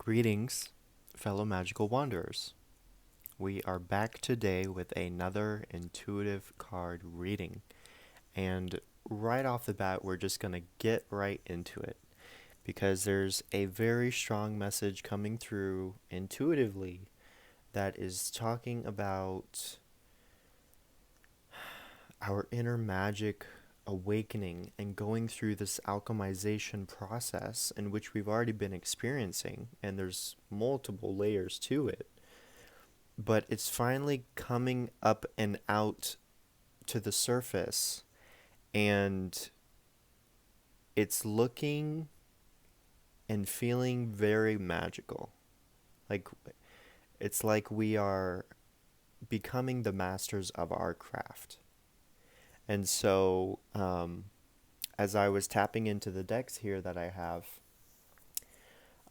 Greetings, fellow magical wanderers. We are back today with another intuitive card reading. And right off the bat, we're just going to get right into it because there's a very strong message coming through intuitively that is talking about our inner magic awakening and going through this alchemization process in which we've already been experiencing, and there's multiple layers to it, but it's finally coming up and out to the surface, and it's looking and feeling very magical. Like, it's like we are becoming the masters of our craft. And so, as I was tapping into the decks here that I have,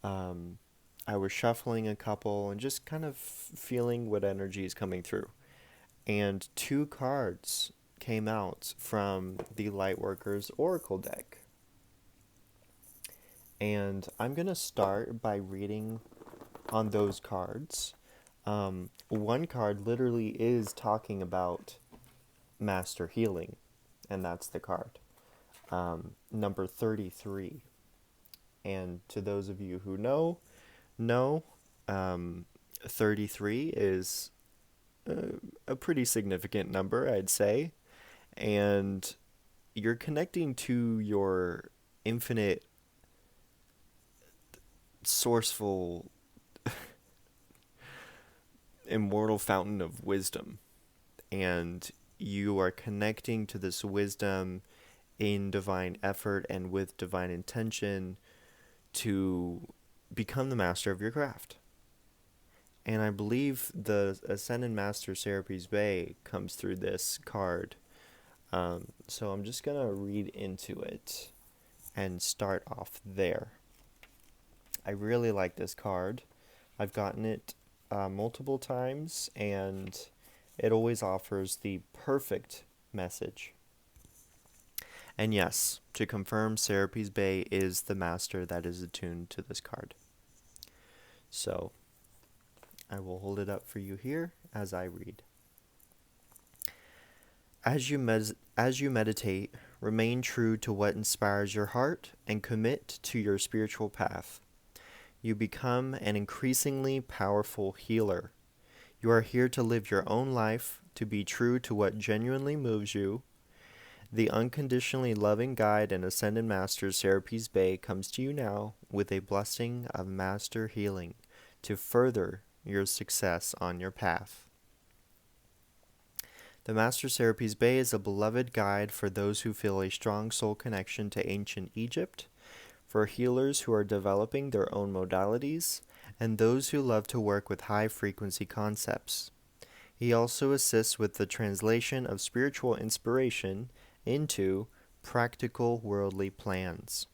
um, I was shuffling a couple and just kind of feeling what energy is coming through. And two cards came out from the Lightworkers Oracle deck. And I'm going to start by reading on those cards. One card literally is talking about master healing, and that's the card number 33. And to those of you who know 33 is a pretty significant number, I'd say, and you're connecting to your infinite sourceful immortal fountain of wisdom, and you are connecting to this wisdom in divine effort and with divine intention to become the master of your craft. And I believe the Ascended Master Serapis Bey comes through this card. So I'm just going to read into it and start off there. I really like this card. I've gotten it multiple times, and it always offers the perfect message. And yes, to confirm, Serapis Bey is the master that is attuned to this card. So, I will hold it up for you here as I read. As you meditate, remain true to what inspires your heart and commit to your spiritual path. You become an increasingly powerful healer. You are here to live your own life, to be true to what genuinely moves you. The unconditionally loving guide and Ascended Master Serapis Bey comes to you now with a blessing of master healing to further your success on your path. The Master Serapis Bey is a beloved guide for those who feel a strong soul connection to ancient Egypt, for healers who are developing their own modalities, and those who love to work with high-frequency concepts. He also assists with the translation of spiritual inspiration into practical worldly plans.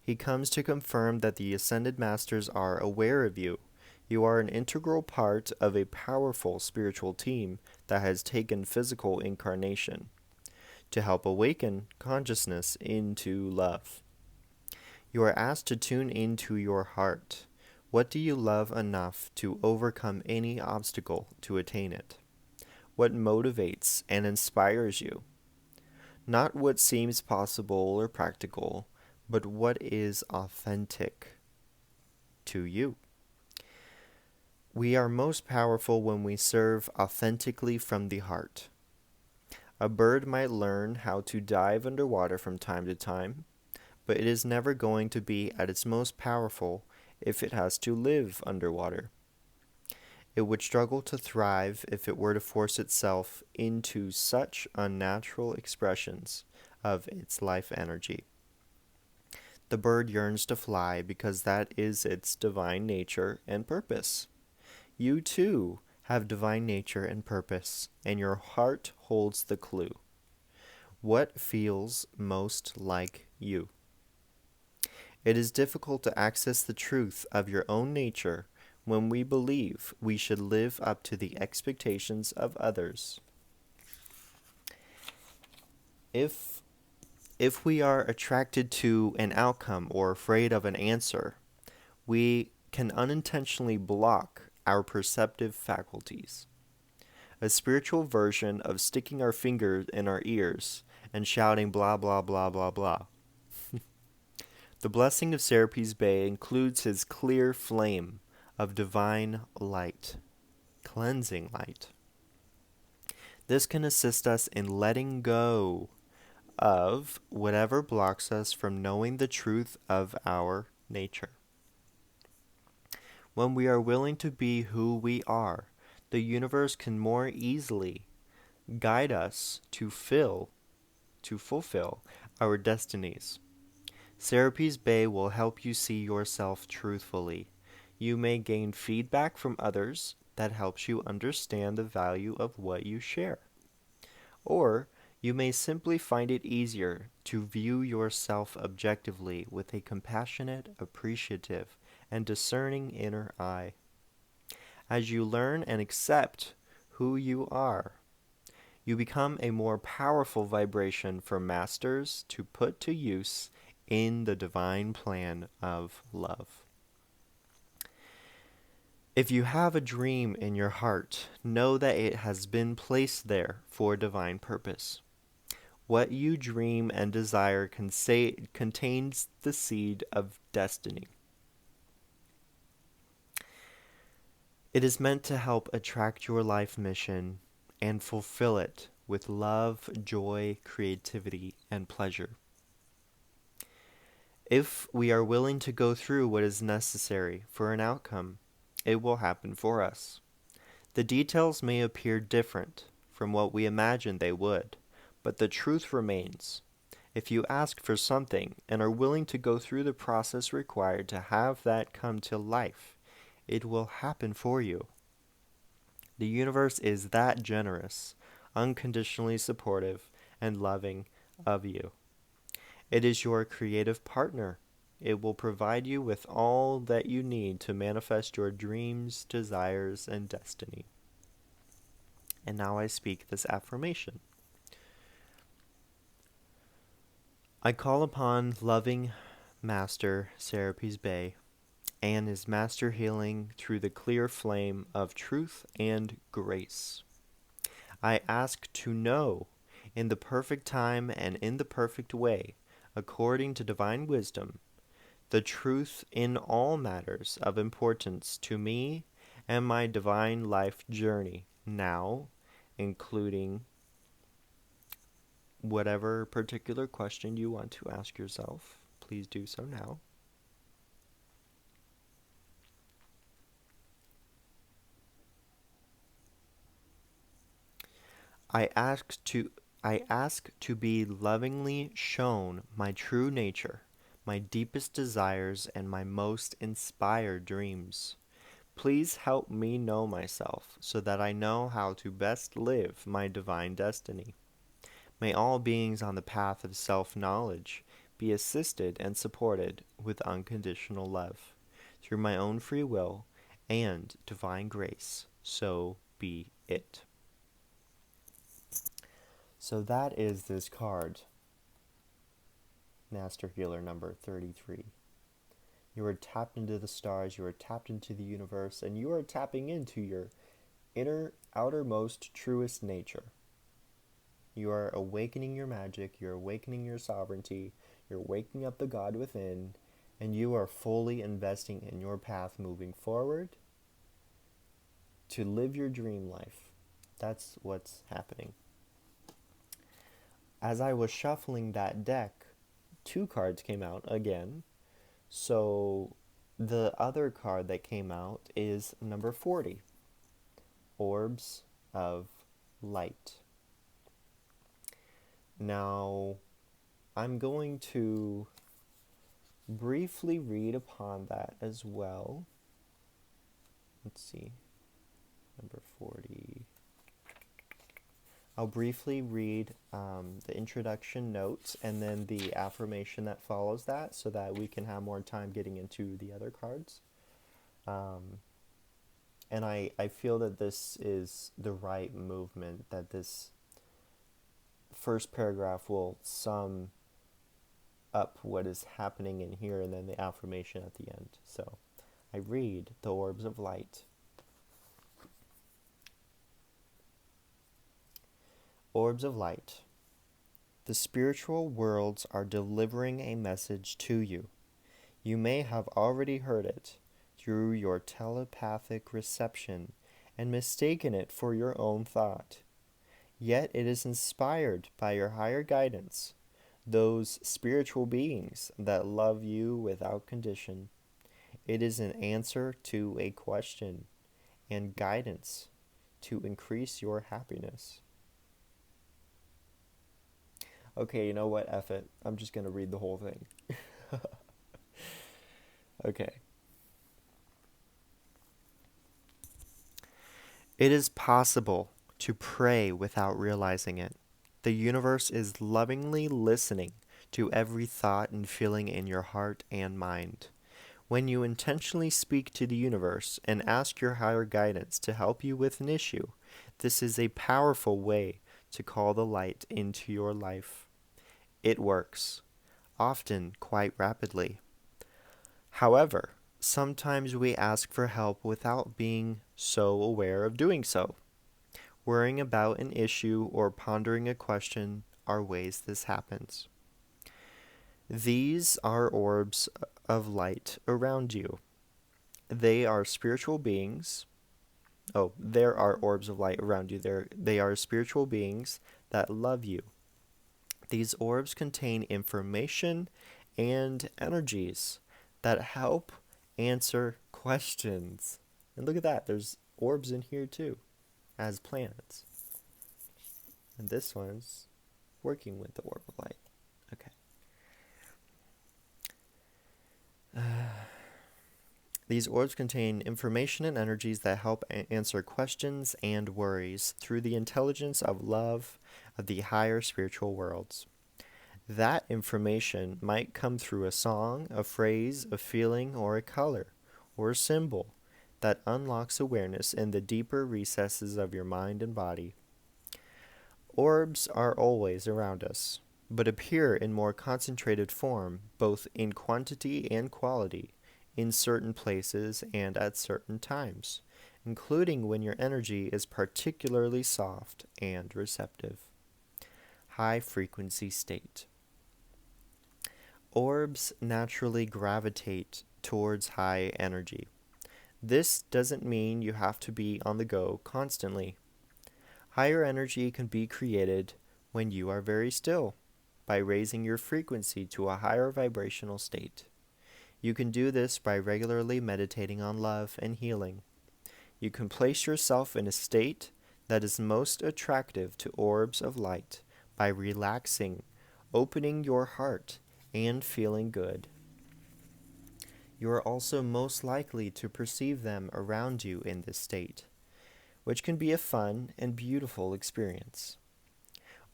He comes to confirm that the Ascended Masters are aware of you. You are an integral part of a powerful spiritual team that has taken physical incarnation to help awaken consciousness into love. You are asked to tune into your heart. What do you love enough to overcome any obstacle to attain it? What motivates and inspires you? Not what seems possible or practical, but what is authentic to you. We are most powerful when we serve authentically from the heart. A bird might learn how to dive underwater from time to time, but it is never going to be at its most powerful if it has to live underwater. It would struggle to thrive if it were to force itself into such unnatural expressions of its life energy. The bird yearns to fly because that is its divine nature and purpose. You too have divine nature and purpose, and your heart holds the clue. What feels most like you? It is difficult to access the truth of your own nature when we believe we should live up to the expectations of others. If we are attracted to an outcome or afraid of an answer, we can unintentionally block our perceptive faculties. A spiritual version of sticking our fingers in our ears and shouting blah blah blah blah blah. The blessing of Serapis Bey includes his clear flame of divine light, cleansing light. This can assist us in letting go of whatever blocks us from knowing the truth of our nature. When we are willing to be who we are, the universe can more easily guide us to fulfill our destinies. Serapis Bey will help you see yourself truthfully. You may gain feedback from others that helps you understand the value of what you share. Or you may simply find it easier to view yourself objectively with a compassionate, appreciative, and discerning inner eye. As you learn and accept who you are, you become a more powerful vibration for masters to put to use in the divine plan of love. If you have a dream in your heart, know that it has been placed there for a divine purpose. What you dream and desire contains the seed of destiny. It is meant to help attract your life mission and fulfill it with love, joy, creativity, and pleasure. If we are willing to go through what is necessary for an outcome, it will happen for us. The details may appear different from what we imagined they would, but the truth remains. If you ask for something and are willing to go through the process required to have that come to life, it will happen for you. The universe is that generous, unconditionally supportive, and loving of you. It is your creative partner. It will provide you with all that you need to manifest your dreams, desires, and destiny. And now I speak this affirmation. I call upon loving Master Serapis Bey and his master healing through the clear flame of truth and grace. I ask to know in the perfect time and in the perfect way, according to divine wisdom, the truth in all matters of importance to me and my divine life journey now, including whatever particular question you want to ask yourself. Please do so now. I ask to be lovingly shown my true nature, my deepest desires, and my most inspired dreams. Please help me know myself so that I know how to best live my divine destiny. May all beings on the path of self-knowledge be assisted and supported with unconditional love, through my own free will and divine grace. So be it. So that is this card, Master Healer number 33. You are tapped into the stars, you are tapped into the universe, and you are tapping into your inner, outermost, truest nature. You are awakening your magic, you're awakening your sovereignty, you're waking up the God within, and you are fully investing in your path moving forward to live your dream life. That's what's happening. As I was shuffling that deck, 2 cards came out again. So the other card that came out is number 40, Orbs of Light. Now, I'm going to briefly read upon that as well. Let's see, number 40. I'll briefly read the introduction notes and then the affirmation that follows that so that we can have more time getting into the other cards. And I feel that this is the right movement, that this first paragraph will sum up what is happening in here and then the affirmation at the end. So I read the orbs of light. Orbs of light. The spiritual worlds are delivering a message to you. You may have already heard it through your telepathic reception and mistaken it for your own thought. Yet it is inspired by your higher guidance, those spiritual beings that love you without condition. It is an answer to a question and guidance to increase your happiness. Okay, you know what? F it. I'm just going to read the whole thing. Okay. It is possible to pray without realizing it. The universe is lovingly listening to every thought and feeling in your heart and mind. When you intentionally speak to the universe and ask your higher guidance to help you with an issue, this is a powerful way to call the light into your life. It works, often quite rapidly. However, sometimes we ask for help without being so aware of doing so. Worrying about an issue or pondering a question are ways this happens. These are orbs of light around you. They are spiritual beings. Oh, there are orbs of light around you. They are spiritual beings that love you. These orbs contain information and energies that help answer questions. And look at that, there's orbs in here too, as planets. And this one's working with the orb of light. Okay. These orbs contain information and energies that help answer questions and worries through the intelligence of love of the higher spiritual worlds. That information might come through a song, a phrase, a feeling, or a color, or a symbol that unlocks awareness in the deeper recesses of your mind and body. Orbs are always around us, but appear in more concentrated form, both in quantity and quality, in certain places and at certain times, including when your energy is particularly soft and receptive. High frequency state. Orbs naturally gravitate towards high energy. This doesn't mean you have to be on the go constantly. Higher energy can be created when you are very still, by raising your frequency to a higher vibrational state. You can do this by regularly meditating on love and healing. You can place yourself in a state that is most attractive to orbs of light by relaxing, opening your heart, and feeling good. You are also most likely to perceive them around you in this state, which can be a fun and beautiful experience.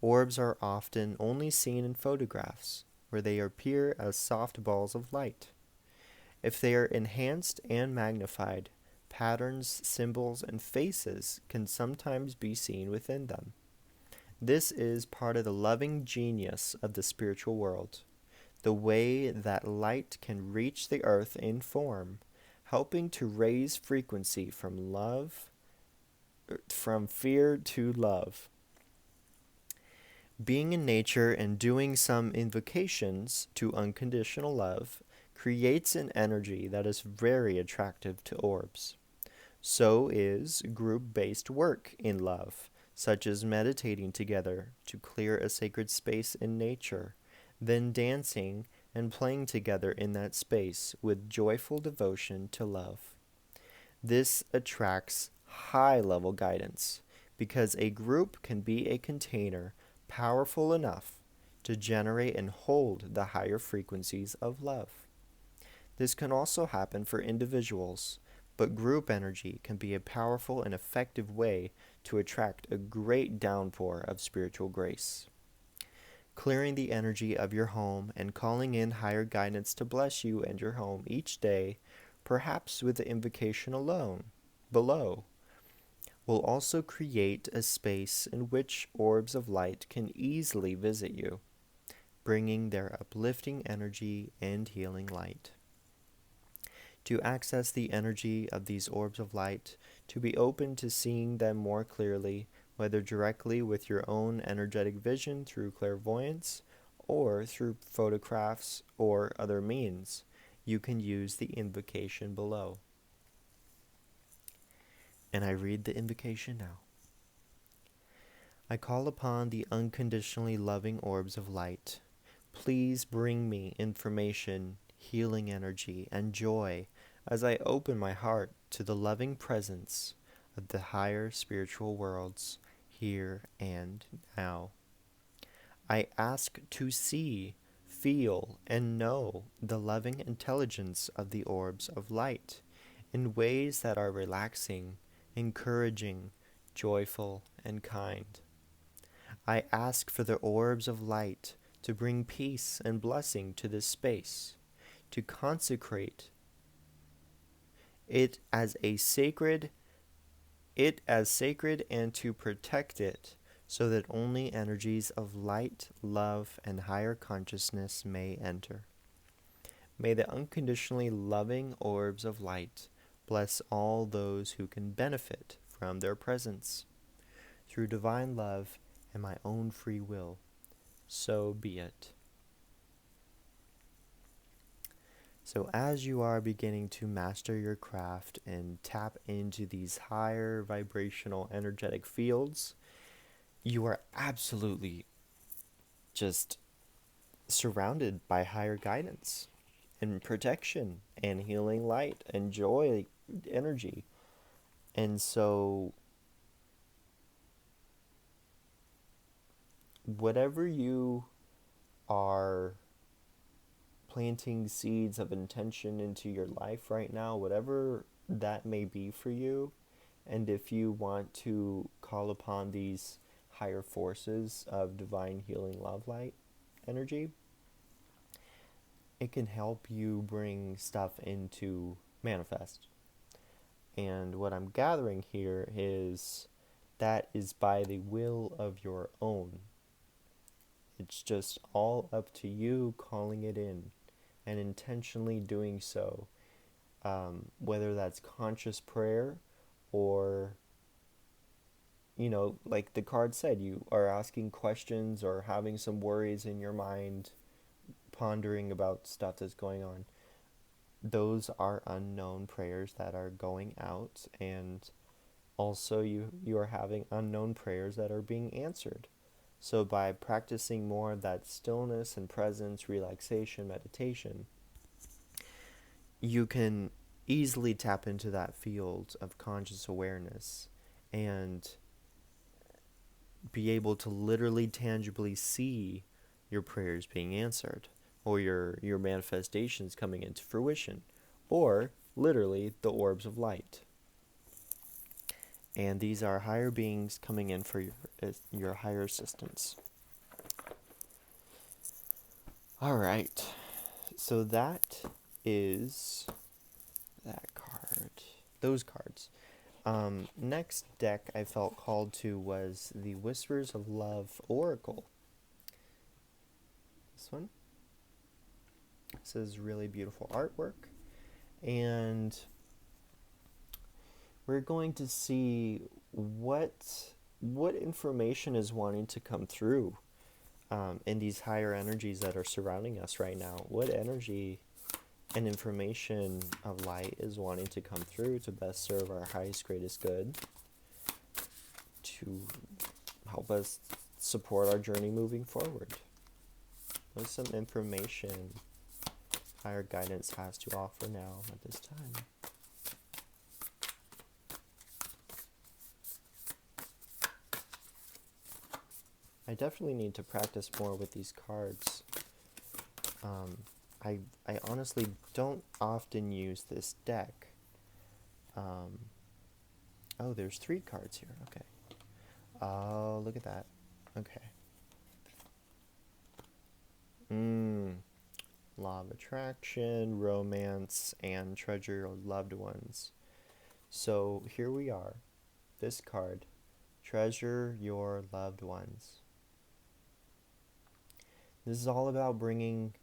Orbs are often only seen in photographs, where they appear as soft balls of light. If they are enhanced and magnified, patterns, symbols, and faces can sometimes be seen within them. This is part of the loving genius of the spiritual world, the way that light can reach the earth in form, helping to raise frequency from fear to love. Being in nature and doing some invocations to unconditional love creates an energy that is very attractive to orbs. So is group-based work in love, such as meditating together to clear a sacred space in nature, then dancing and playing together in that space with joyful devotion to love. This attracts high-level guidance because a group can be a container powerful enough to generate and hold the higher frequencies of love. This can also happen for individuals, but group energy can be a powerful and effective way to attract a great downpour of spiritual grace. Clearing the energy of your home and calling in higher guidance to bless you and your home each day, perhaps with the invocation alone, below, will also create a space in which orbs of light can easily visit you, bringing their uplifting energy and healing light. to access the energy of these orbs of light, to be open to seeing them more clearly, whether directly with your own energetic vision through clairvoyance or through photographs or other means. You can use the invocation below. And I read the invocation now. I call upon the unconditionally loving orbs of light. Please bring me information, healing energy, and joy as I open my heart to the loving presence of the higher spiritual worlds here and now. I ask to see, feel, and know the loving intelligence of the orbs of light in ways that are relaxing, encouraging, joyful, and kind. I ask for the orbs of light to bring peace and blessing to this space, to consecrate it as sacred and to protect it so that only energies of light, love, and higher consciousness may enter. May the unconditionally loving orbs of light bless all those who can benefit from their presence. Through divine love and my own free will, so be it. So as you are beginning to master your craft and tap into these higher vibrational energetic fields, you are absolutely just surrounded by higher guidance and protection and healing light and joy energy. And so whatever you are planting seeds of intention into your life right now, whatever that may be for you, and if you want to call upon these higher forces of divine healing love light energy, it can help you bring stuff into manifest. And what I'm gathering here is that is by the will of your own. It's just all up to you calling it in and intentionally doing so, whether that's conscious prayer or, like the card said, you are asking questions or having some worries in your mind, pondering about stuff that's going on. Those are unknown prayers that are going out, and also you are having unknown prayers that are being answered. So by practicing more of that stillness and presence, relaxation, meditation, you can easily tap into that field of conscious awareness and be able to literally tangibly see your prayers being answered, or your manifestations coming into fruition, or literally the orbs of light. And these are higher beings coming in for your higher assistance. All right. So that is that card. Those cards. Next deck I felt called to was the Whispers of Love Oracle. This one. This is really beautiful artwork. And we're going to see what information is wanting to come through in these higher energies that are surrounding us right now. What energy and information of light is wanting to come through to best serve our highest, greatest good, to help us support our journey moving forward. What's some information higher guidance has to offer now at this time? I definitely need to practice more with these cards. I honestly don't often use this deck. Oh, there's 3 cards here. Okay. Oh, look at that. Okay. Law of attraction, romance, and treasure your loved ones. So here we are. This card. Treasure your loved ones. This is all about bringing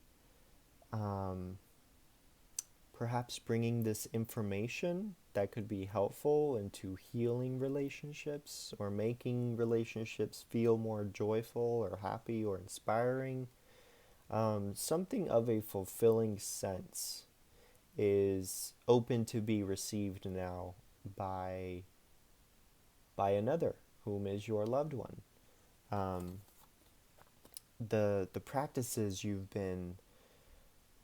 perhaps bringing this information that could be helpful into healing relationships or making relationships feel more joyful or happy or inspiring. Something of a fulfilling sense is open to be received now by another, whom is your loved one. Um, the practices you've been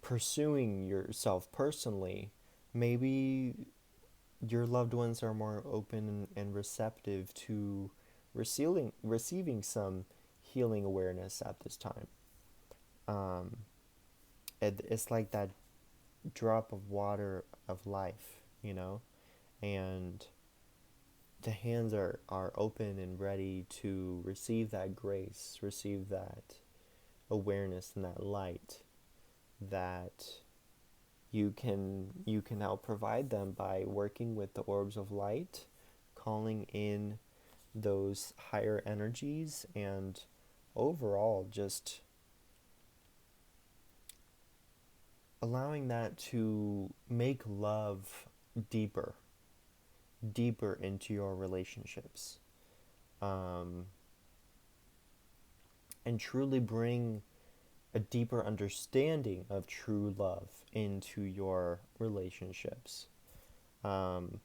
pursuing yourself personally, maybe your loved ones are more open and receptive to receiving some healing awareness at this time. Um, it's like that drop of water of life, and the hands are open and ready to receive that grace, receive that awareness and that light that you can help provide them by working with the orbs of light, calling in those higher energies, and overall just allowing that to make love deeper into your relationships, and truly bring a deeper understanding of true love into your relationships. And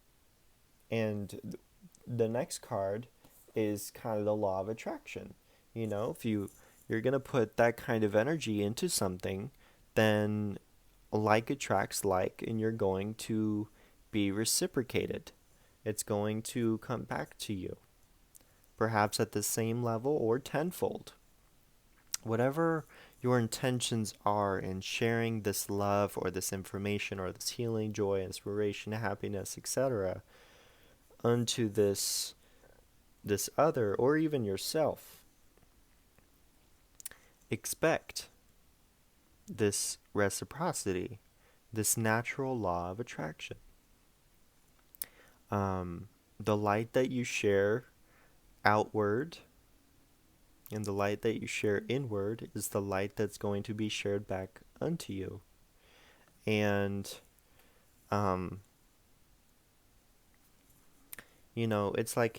the next card is kind of the law of attraction. If you're going to put that kind of energy into something, then like attracts like, and you're going to be reciprocated. It's going to come back to you, perhaps at the same level or tenfold. Whatever your intentions are in sharing this love or this information or this healing, joy, inspiration, happiness, etc., unto this other or even yourself, expect this reciprocity, this natural law of attraction. The light that you share outward and the light that you share inward is the light that's going to be shared back unto you. And, it's like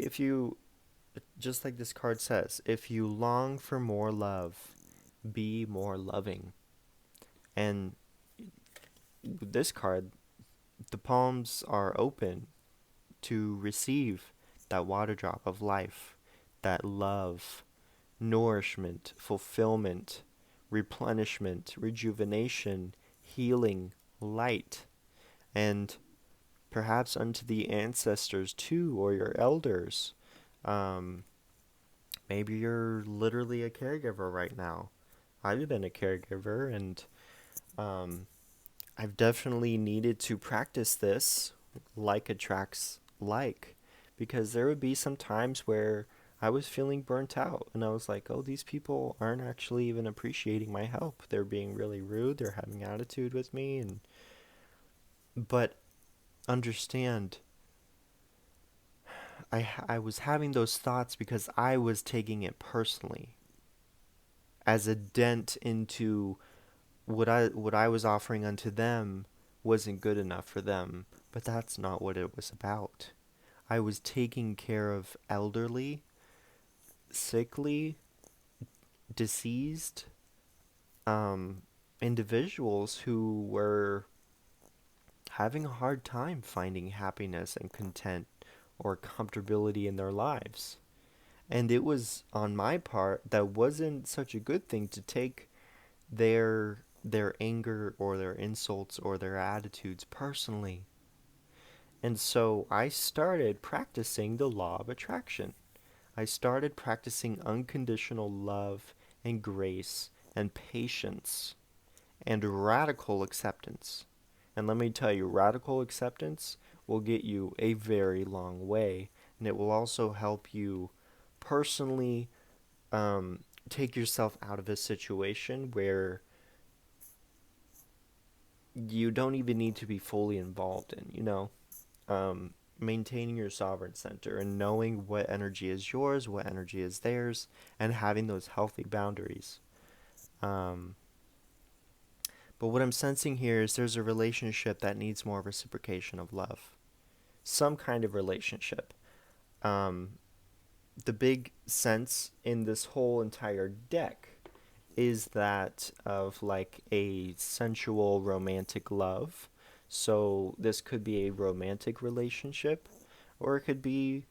just like this card says, if you long for more love, be more loving. And this card, the palms are open to receive that water drop of life, that love, nourishment, fulfillment, replenishment, rejuvenation, healing, light, and perhaps unto the ancestors too, or your elders. Maybe you're literally a caregiver right now. I've been a caregiver, and I've definitely needed to practice this, like attracts like, because there would be some times where I was feeling burnt out, and I was like, oh, these people aren't actually even appreciating my help. They're being really rude, they're having attitude with me, but understand, I was having those thoughts because I was taking it personally as a dent into what I was offering unto them wasn't good enough for them, but that's not what it was about. I was taking care of elderly, sickly, deceased individuals who were having a hard time finding happiness and content or comfortability in their lives. And it was on my part that wasn't such a good thing to take their anger or their insults or their attitudes personally. And so I started practicing the law of attraction. I started practicing unconditional love and grace and patience and radical acceptance. And let me tell you, radical acceptance will get you a very long way, and it will also help you personally take yourself out of a situation where you don't even need to be fully involved in, maintaining your sovereign center and knowing what energy is yours, what energy is theirs, and having those healthy boundaries. But what I'm sensing here is there's a relationship that needs more reciprocation of love. Some kind of relationship. Um, the big sense in this whole entire deck is that of like a sensual romantic love. So this could be a romantic relationship, or it could be,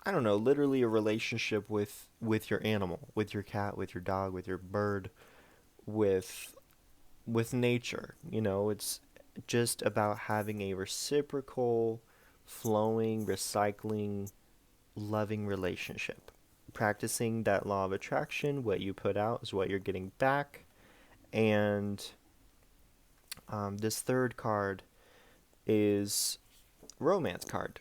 I don't know, literally a relationship with your animal, with your cat, with your dog, with your bird, with nature. It's just about having a reciprocal, flowing, recycling, loving relationship. Practicing that law of attraction, what you put out is what you're getting back. And this third card is romance card.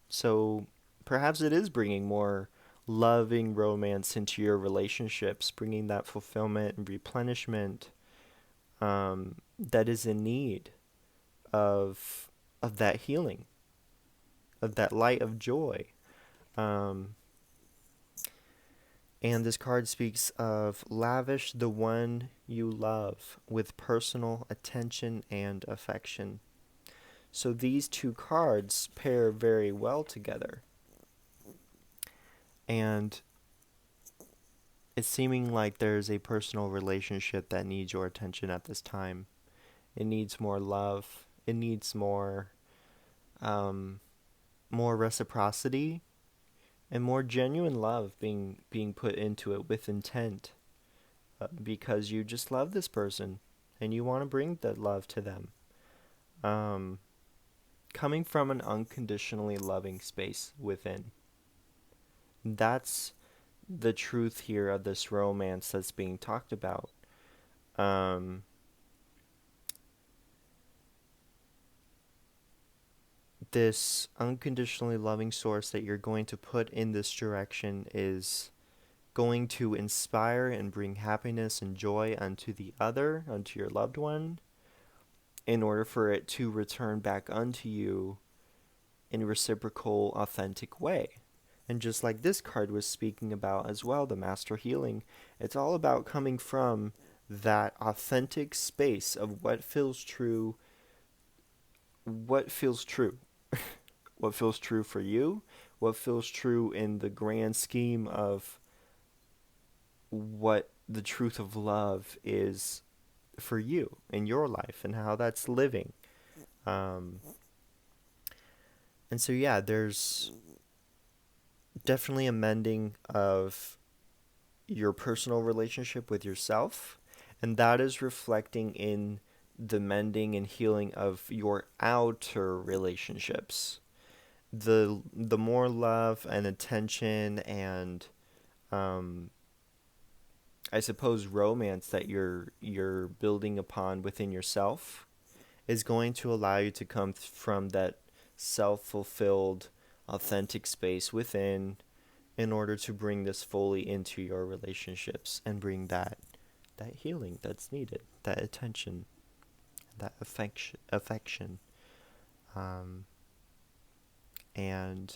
So perhaps it is bringing more loving romance into your relationships, bringing that fulfillment and replenishment that is in need of that healing, of that light of joy. Um, and this card speaks of lavish the one you love with personal attention and affection. So these two cards pair very well together. And it's seeming like there's a personal relationship that needs your attention at this time. It needs more love. It needs more reciprocity and more genuine love being put into it with intent, because you just love this person and you want to bring that love to them. Coming from an unconditionally loving space within. That's the truth here of this romance that's being talked about. This unconditionally loving source that you're going to put in this direction is going to inspire and bring happiness and joy unto the other, unto your loved one, in order for it to return back unto you in a reciprocal, authentic way. And just like this card was speaking about as well, the Master Healing, it's all about coming from that authentic space of what feels true, what feels true. What feels true for you, what feels true in the grand scheme of what the truth of love is for you in your life and how that's living. And so, yeah, there's definitely a mending of your personal relationship with yourself, and that is reflecting in the mending and healing of your outer relationships. The more love and attention and I suppose romance that you're building upon within yourself is going to allow you to come from that self-fulfilled, authentic space within in order to bring this fully into your relationships and bring that healing that's needed, that attention, that affection. And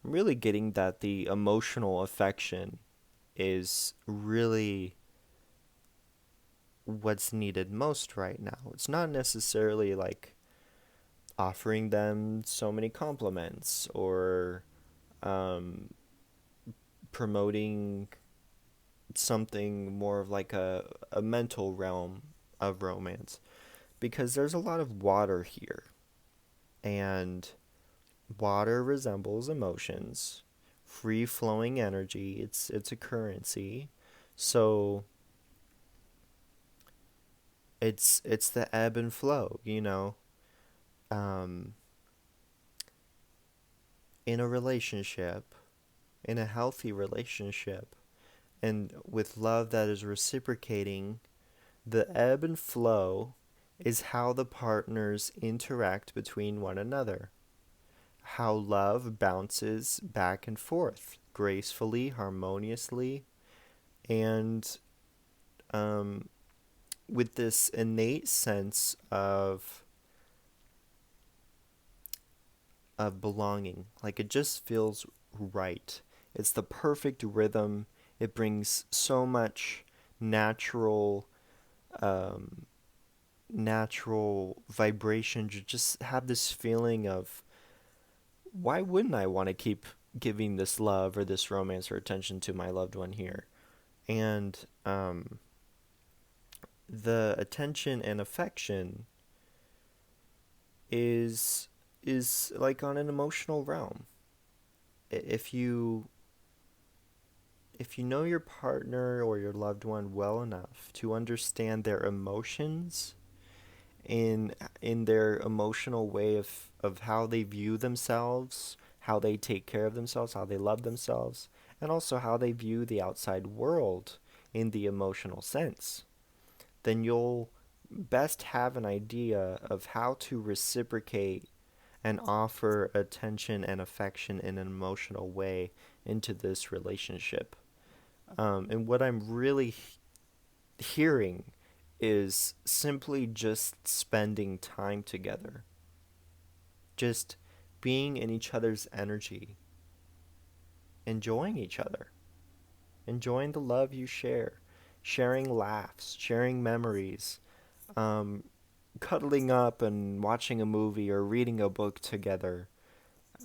I'm really getting that the emotional affection is really what's needed most right now. It's not necessarily like offering them so many compliments or promoting something more of like a mental realm of romance, because there's a lot of water here, and water resembles emotions, free-flowing energy. It's a currency. So it's the ebb and flow, in a relationship, in a healthy relationship, and with love that is reciprocating, the ebb and flow is how the partners interact between one another. How love bounces back and forth gracefully, harmoniously, and with this innate sense of belonging. Like, it just feels right. It's the perfect rhythm. It brings so much natural natural vibration, to just have this feeling of, why wouldn't I want to keep giving this love or this romance or attention to my loved one here? And the attention and affection is like on an emotional realm. If you know your partner or your loved one well enough to understand their emotions in their emotional way of how they view themselves, how they take care of themselves, how they love themselves, and also how they view the outside world in the emotional sense, then you'll best have an idea of how to reciprocate and offer attention and affection in an emotional way into this relationship. And what I'm really hearing is simply just spending time together, just being in each other's energy, enjoying each other, enjoying the love you share, sharing laughs, sharing memories, um, cuddling up and watching a movie or reading a book together,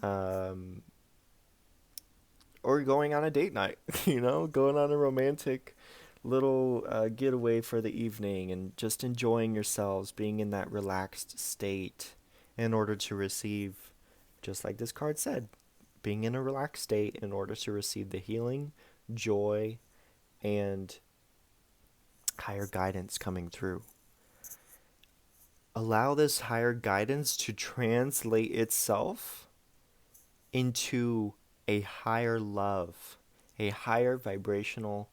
um, or going on a date night, going on a romantic little getaway for the evening and just enjoying yourselves, being in that relaxed state in order to receive, just like this card said, being in a relaxed state in order to receive the healing, joy, and higher guidance coming through. Allow this higher guidance to translate itself into a higher love, a higher vibrational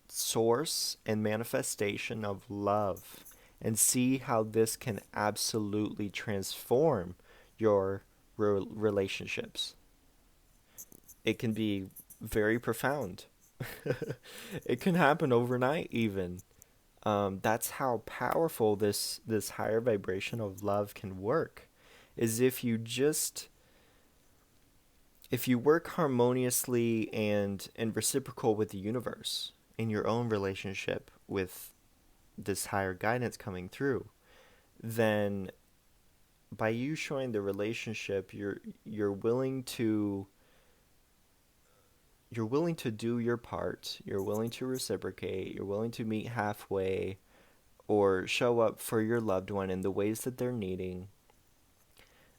source and manifestation of love, and see how this can absolutely transform your relationships. It can be very profound. It can happen overnight even. That's how powerful this higher vibration of love can work. Is if you work harmoniously and reciprocal with the universe in your own relationship with this higher guidance coming through, then by you showing the relationship, you're willing to do your part, you're willing to reciprocate, you're willing to meet halfway or show up for your loved one in the ways that they're needing,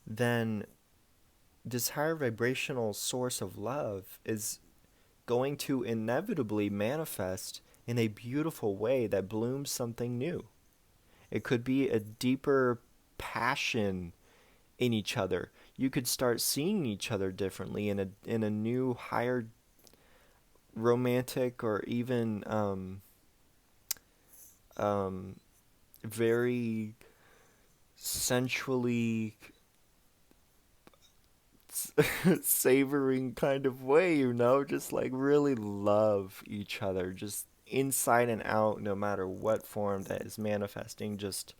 then this higher vibrational source of love is going to inevitably manifest in a beautiful way that blooms something new. It could be a deeper passion in each other. You could start seeing each other differently in a new, higher romantic or even very sensually savoring kind of way, just like really love each other, just inside and out, no matter what form that is manifesting, just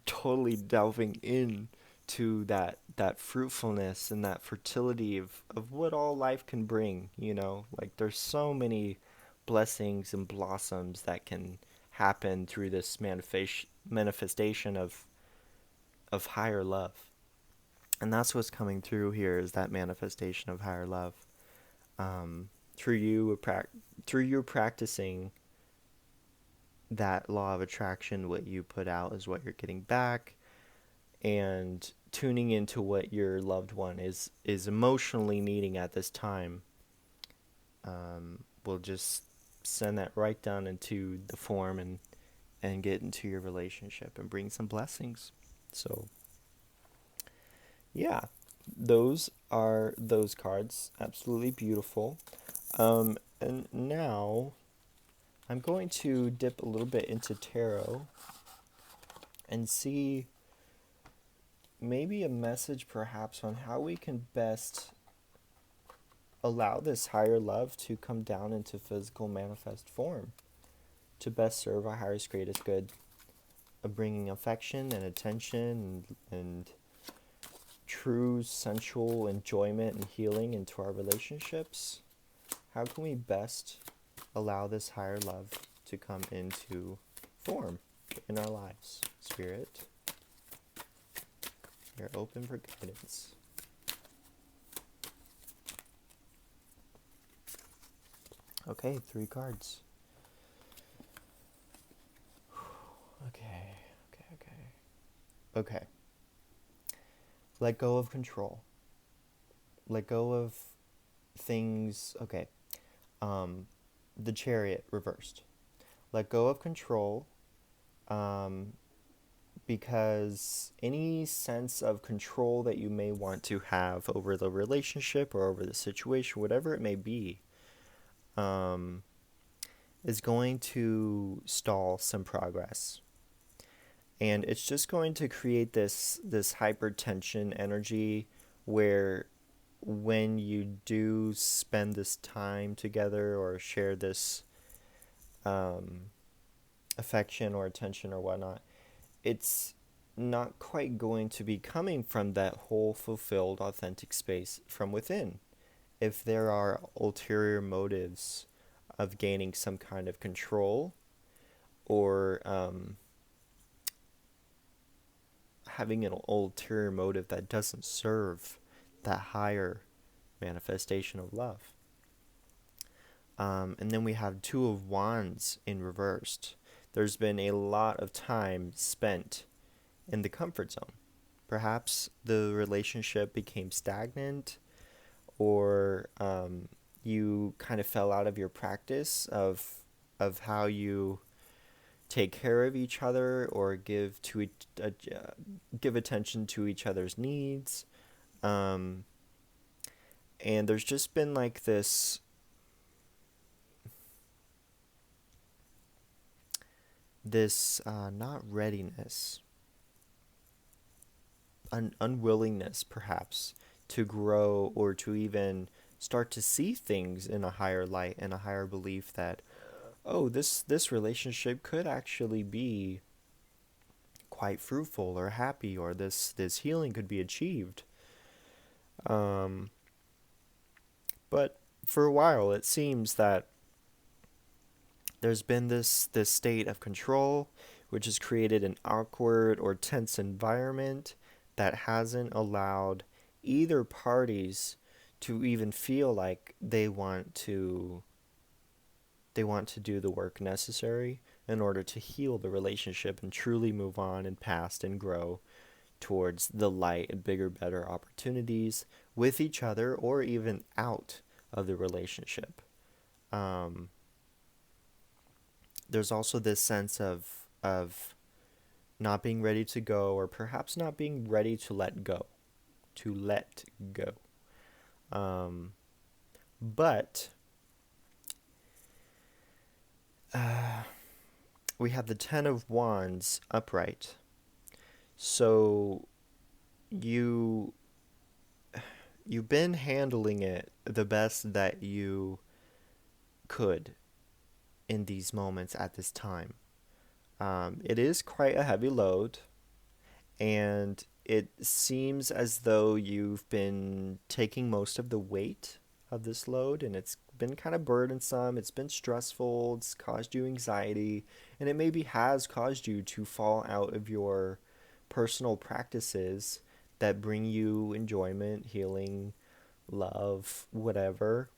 totally delving in to that fruitfulness and that fertility of what all life can bring, like there's so many blessings and blossoms that can happen through this manifestation of higher love. And that's what's coming through here, is that manifestation of higher love. Through you practicing that law of attraction, what you put out is what you're getting back, and tuning into what your loved one is emotionally needing at this time, will just send that right down into the form and get into your relationship and bring some blessings. So yeah, those are those cards. Absolutely beautiful. And now I'm going to dip a little bit into tarot and see maybe a message perhaps on how we can best allow this higher love to come down into physical manifest form to best serve our highest greatest good of bringing affection and attention and true sensual enjoyment and healing into our relationships. How can we best allow this higher love to come into form in our lives. Spirit, you're open for guidance. Okay, 3 cards. Okay. Let go of control. Let go of things. Okay. The Chariot reversed. Let go of control, because any sense of control that you may want to have over the relationship or over the situation, whatever it may be, is going to stall some progress. And it's just going to create this hypertension energy where when you do spend this time together or share this affection or attention or whatnot, it's not quite going to be coming from that whole fulfilled, authentic space from within. If there are ulterior motives of gaining some kind of control or having an ulterior motive that doesn't serve that higher manifestation of love. And then we have 2 of Wands in reversed. There's been a lot of time spent in the comfort zone. Perhaps the relationship became stagnant, or you kind of fell out of your practice of how you take care of each other or give attention to each other's needs. And there's just been like this not readiness, unwillingness perhaps to grow or to even start to see things in a higher light and a higher belief that, oh, this relationship could actually be quite fruitful or happy, or this healing could be achieved. But for a while it seems that there's been this state of control, which has created an awkward or tense environment that hasn't allowed either parties to even feel like they want to do the work necessary in order to heal the relationship and truly move on and past and grow towards the light and bigger, better opportunities with each other or even out of the relationship. There's also this sense of not being ready to go, or perhaps not being ready to let go. But we have the 10 of Wands upright. So you've been handling it the best that you could in these moments at this time. It is quite a heavy load, and it seems as though you've been taking most of the weight of this load, and it's been kind of burdensome, it's been stressful, it's caused you anxiety, and it maybe has caused you to fall out of your personal practices that bring you enjoyment, healing, love, whatever.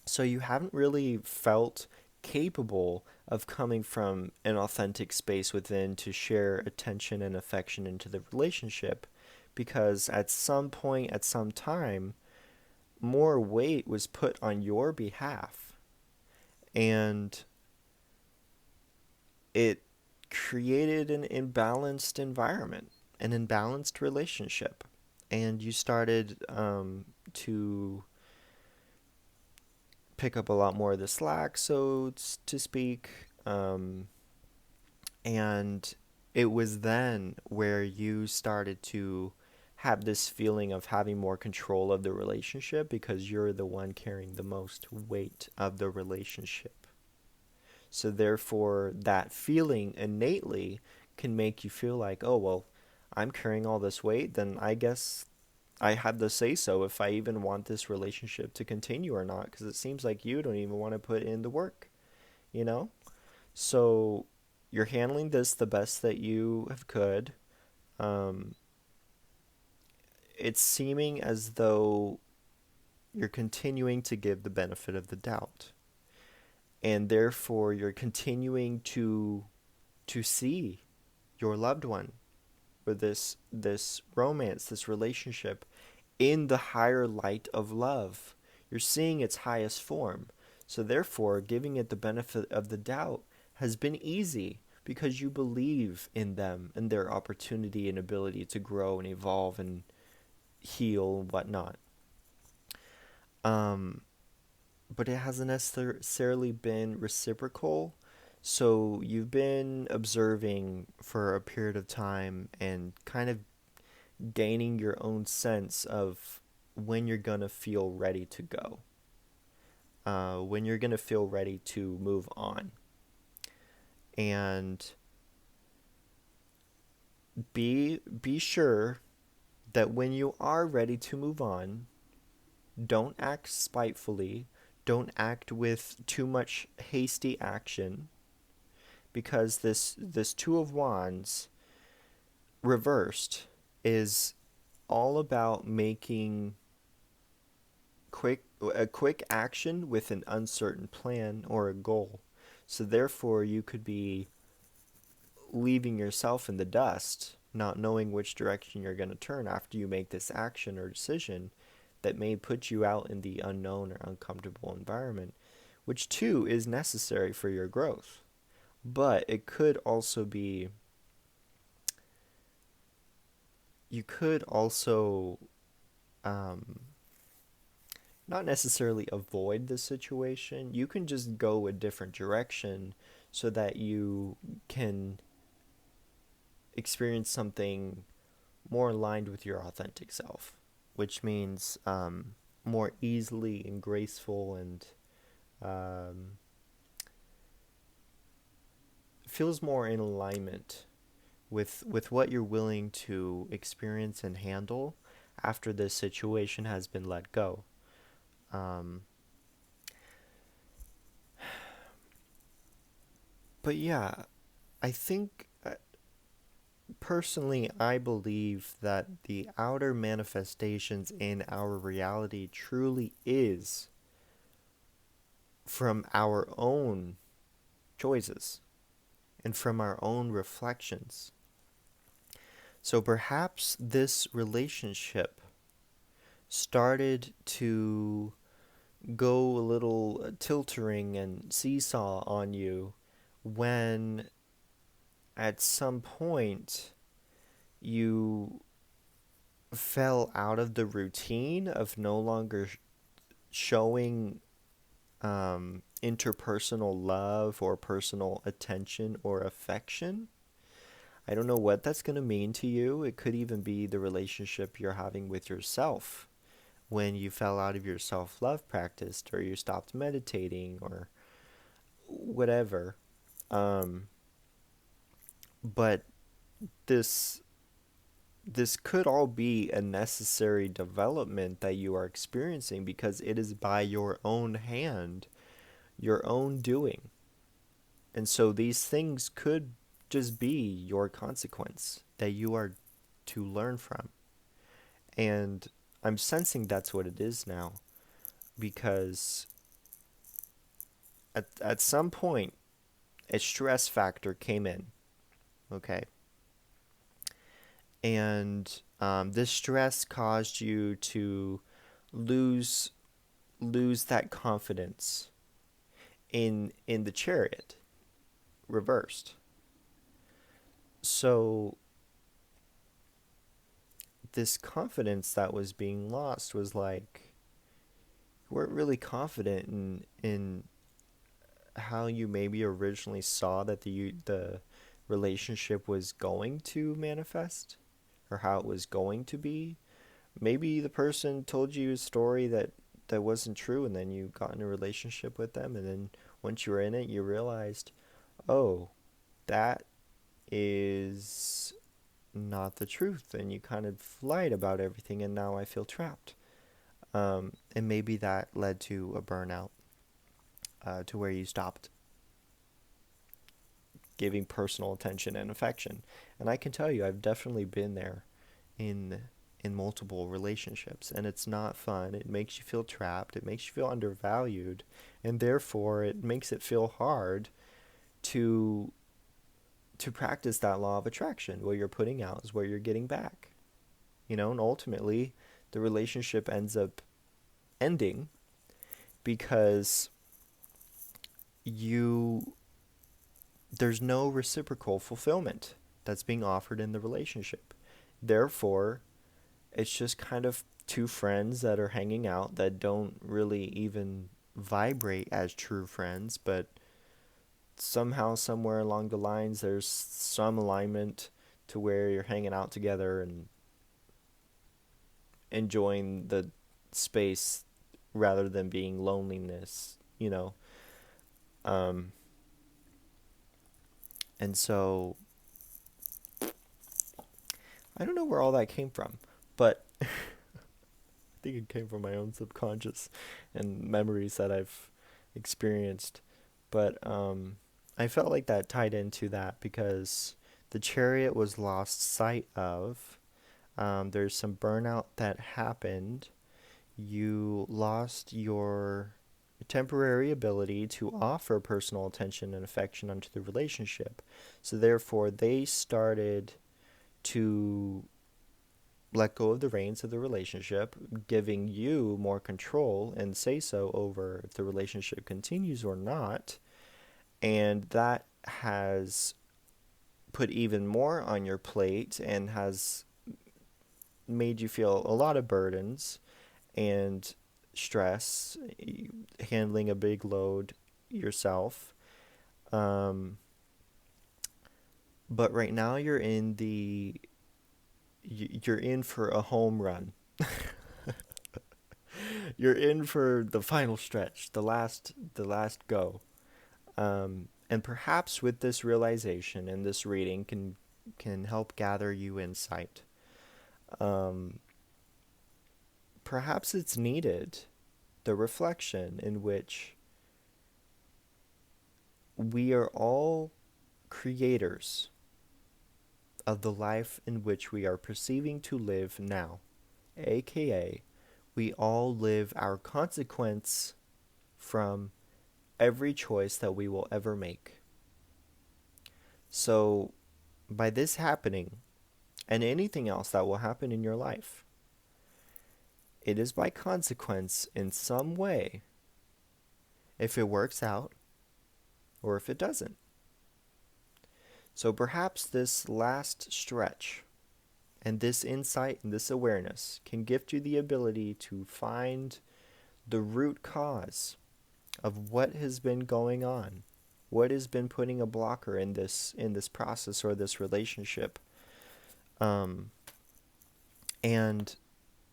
So you haven't really felt capable of coming from an authentic space within to share attention and affection into the relationship, because at some point, at some time, more weight was put on your behalf, and it created an imbalanced environment, an imbalanced relationship, and you started to pick up a lot more of the slack, so to speak, and it was then where you started to have this feeling of having more control of the relationship, because you're the one carrying the most weight of the relationship. So therefore, that feeling innately can make you feel like, oh, well, I'm carrying all this weight, then I guess I had the say so if I even want this relationship to continue or not, because it seems like you don't even want to put in the work, you know? So you're handling this the best that you have could. Um, it's seeming as though you're continuing to give the benefit of the doubt. And therefore you're continuing to see your loved one or this romance, this relationship in the higher light of love. You're seeing its highest form. So therefore, giving it the benefit of the doubt has been easy because you believe in them and their opportunity and ability to grow and evolve and heal and whatnot. Um, but it hasn't necessarily been reciprocal. So you've been observing for a period of time and kind of gaining your own sense of when you're going to feel ready to go, when you're going to feel ready to move on. And be sure that when you are ready to move on, don't act spitefully, don't act with too much hasty action, because this Two of Wands reversed is all about making a quick action with an uncertain plan or a goal. So therefore you could be leaving yourself in the dust, not knowing which direction you're going to turn after you make this action or decision that may put you out in the unknown or uncomfortable environment, which too is necessary for your growth. But it could also be, you could also not necessarily avoid the situation. You can just go a different direction so that you can experience something more aligned with your authentic self, which means more easily and graceful and feels more in alignment with what you're willing to experience and handle after this situation has been let go. But yeah, I think personally, I believe that the outer manifestations in our reality truly is from our own choices and from our own reflections. So perhaps this relationship started to go a little tiltering and seesaw on you when at some point you fell out of the routine of no longer showing interpersonal love or personal attention or affection. I don't know what that's going to mean to you. It could even be the relationship you're having with yourself when you fell out of your self-love practice or you stopped meditating or whatever. But this this could all be a necessary development that you are experiencing because it is by your own hand, your own doing. And so these things could just be your consequence that you are to learn from. And I'm sensing that's what it is now because at some point a stress factor came in, okay? And this stress caused you to lose that confidence in the Chariot reversed. So this confidence that was being lost was like you weren't really confident in how you maybe originally saw that the relationship was going to manifest or how it was going to be. Maybe the person told you a story that wasn't true, and then you got in a relationship with them, and then once you were in it, you realized, oh, that is not the truth, and you kind of lied about everything, and now I feel trapped. And maybe that led to a burnout, to where you stopped giving personal attention and affection. And I can tell you, I've definitely been there in multiple relationships, and it's not fun. It makes you feel trapped. It makes you feel undervalued, and therefore it makes it feel hard to practice that law of attraction. What you're putting out is what you're getting back. And ultimately the relationship ends up ending because you there's no reciprocal fulfillment that's being offered in the relationship. Therefore, it's just kind of two friends that are hanging out that don't really even vibrate as true friends, but somehow, somewhere along the lines, there's some alignment to where you're hanging out together and enjoying the space rather than being loneliness. Um, and so I don't know where all that came from, but I think it came from my own subconscious and memories that I've experienced. But I felt like that tied into that because the chariot was lost sight of. There's some burnout that happened. You lost your temporary ability to offer personal attention and affection unto the relationship. So therefore, they started to let go of the reins of the relationship, giving you more control and say so over if the relationship continues or not. And that has put even more on your plate and has made you feel a lot of burdens and stress, handling a big load yourself. Um, but right now you're in for a home run. You're in for the final stretch, the last go. And perhaps with this realization and this reading can help gather you insight. Um, Perhaps it's needed, the reflection in which we are all creators of the life in which we are perceiving to live now, aka we all live our consequence from every choice that we will ever make. So by this happening and anything else that will happen in your life, it is by consequence in some way, if it works out or if it doesn't. So perhaps this last stretch and this insight and this awareness can gift you the ability to find the root cause of what has been going on, what has been putting a blocker in this process or this relationship. And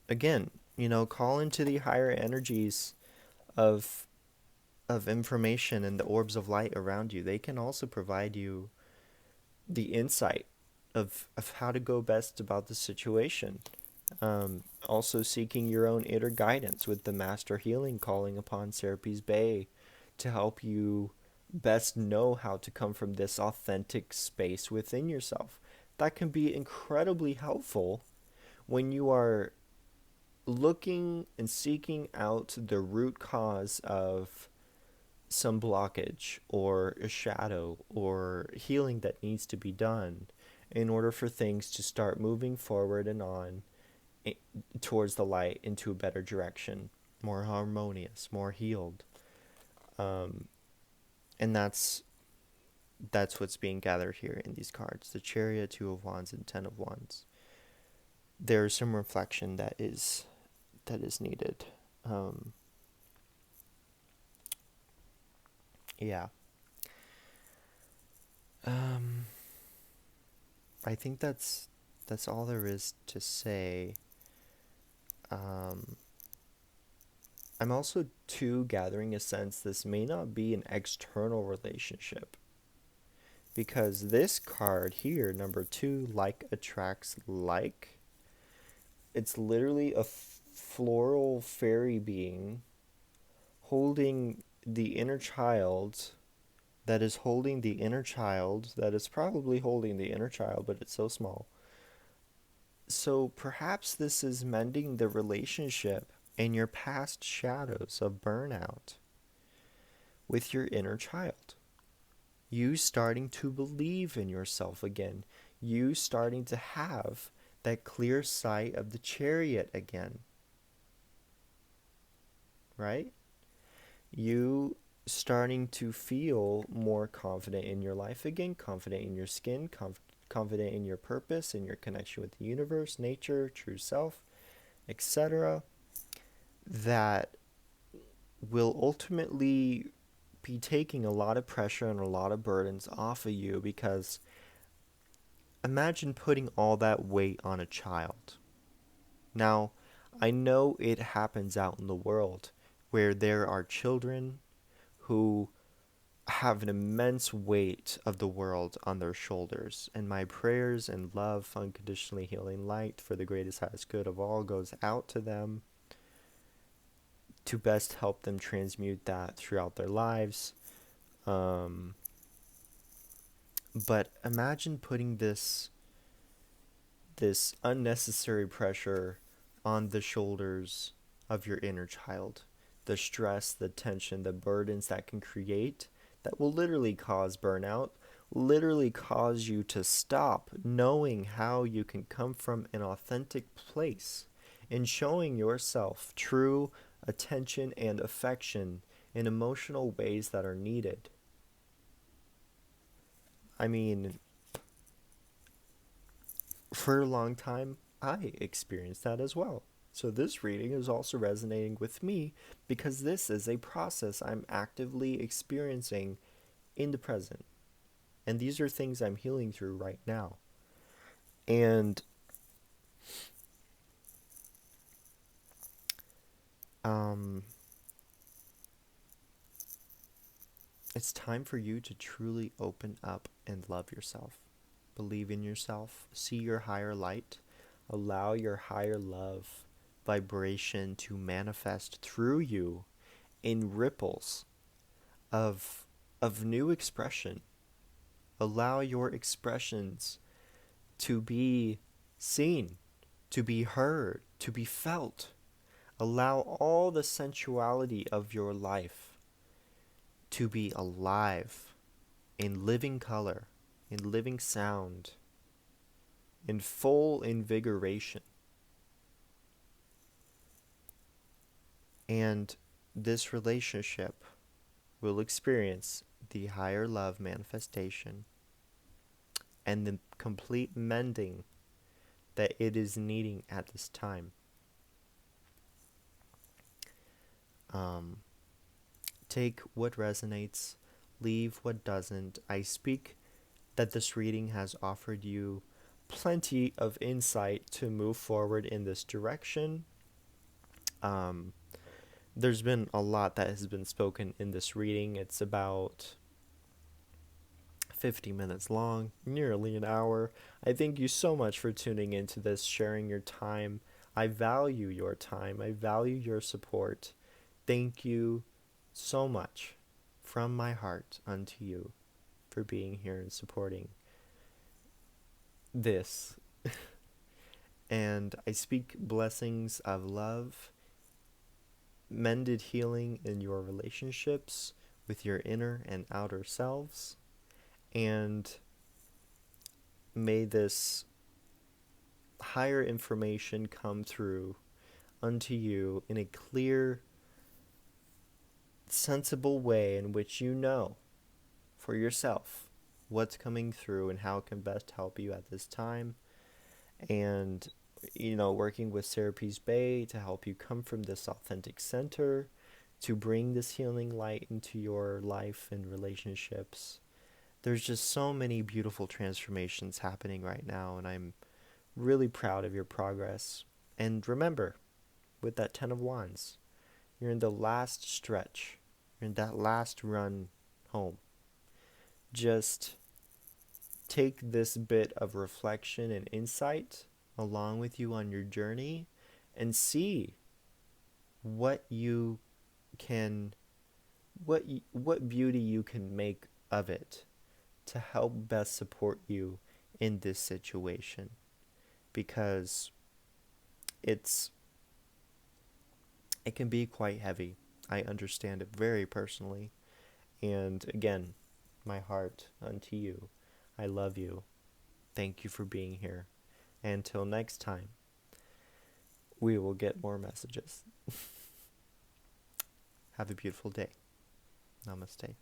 again, call into the higher energies of information and the orbs of light around you. They can also provide you the insight of how to go best about the situation. Also seeking your own inner guidance with the Master Healing, calling upon Serapis Bey to help you best know how to come from this authentic space within yourself. That can be incredibly helpful when you are looking and seeking out the root cause of some blockage or a shadow or healing that needs to be done in order for things to start moving forward and on towards the light into a better direction, more harmonious, more healed. And that's what's being gathered here in these cards. The Chariot, Two of Wands, and Ten of Wands. There's some reflection that is needed. Yeah. I think that's all there is to say. I'm also too gathering a sense this may not be an external relationship. Because this card here, number 2, like attracts like, it's literally a floral fairy being holding the inner child that is holding the inner child that is probably holding the inner child, but it's so small. So perhaps this is mending the relationship and your past shadows of burnout with your inner child. You starting to believe in yourself again. You starting to have that clear sight of the chariot again. Right? You starting to feel more confident in your life again, confident in your skin, confident in your purpose, in your connection with the universe, nature, true self, etc. That will ultimately be taking a lot of pressure and a lot of burdens off of you, because imagine putting all that weight on a child. Now, I know it happens out in the world where there are children who have an immense weight of the world on their shoulders, and my prayers and love, unconditionally healing light for the greatest highest good of all goes out to them to best help them transmute that throughout their lives. But imagine putting this unnecessary pressure on the shoulders of your inner child. The stress, the tension, the burdens that can create, that will literally cause burnout, literally cause you to stop knowing how you can come from an authentic place and showing yourself true attention and affection in emotional ways that are needed. I mean, for a long time, I experienced that as well. So this reading is also resonating with me because this is a process I'm actively experiencing in the present. And these are things I'm healing through right now. And it's time for you to truly open up and love yourself. Believe in yourself. See your higher light. Allow your higher love vibration to manifest through you in ripples of new expression. Allow your expressions to be seen, to be heard, to be felt. Allow all the sensuality of your life to be alive in living color, in living sound, in full invigoration. And this relationship will experience the higher love manifestation and the complete mending that it is needing at this time. Take what resonates, leave what doesn't. I speak that this reading has offered you plenty of insight to move forward in this direction. There's been a lot that has been spoken in this reading. It's about 50 minutes long, nearly an hour. I thank you so much for tuning into this, sharing your time. I value your time. I value your support. Thank you so much from my heart unto you for being here and supporting this. And I speak blessings of love, mended healing in your relationships with your inner and outer selves. And may this higher information come through unto you in a clear, sensible way in which you know for yourself what's coming through and how it can best help you at this time. And, working with Serapis Bey to help you come from this authentic center, to bring this healing light into your life and relationships. There's just so many beautiful transformations happening right now, and I'm really proud of your progress. And remember, with that 10 of Wands, you're in the last stretch. You're in that last run home. Just take this bit of reflection and insight along with you on your journey and see what you can what beauty you can make of it to help best support you in this situation, because it can be quite heavy. I understand it very personally. And again, my heart unto you. I love you. Thank you for being here. Until next time, we will get more messages. Have a beautiful day. Namaste.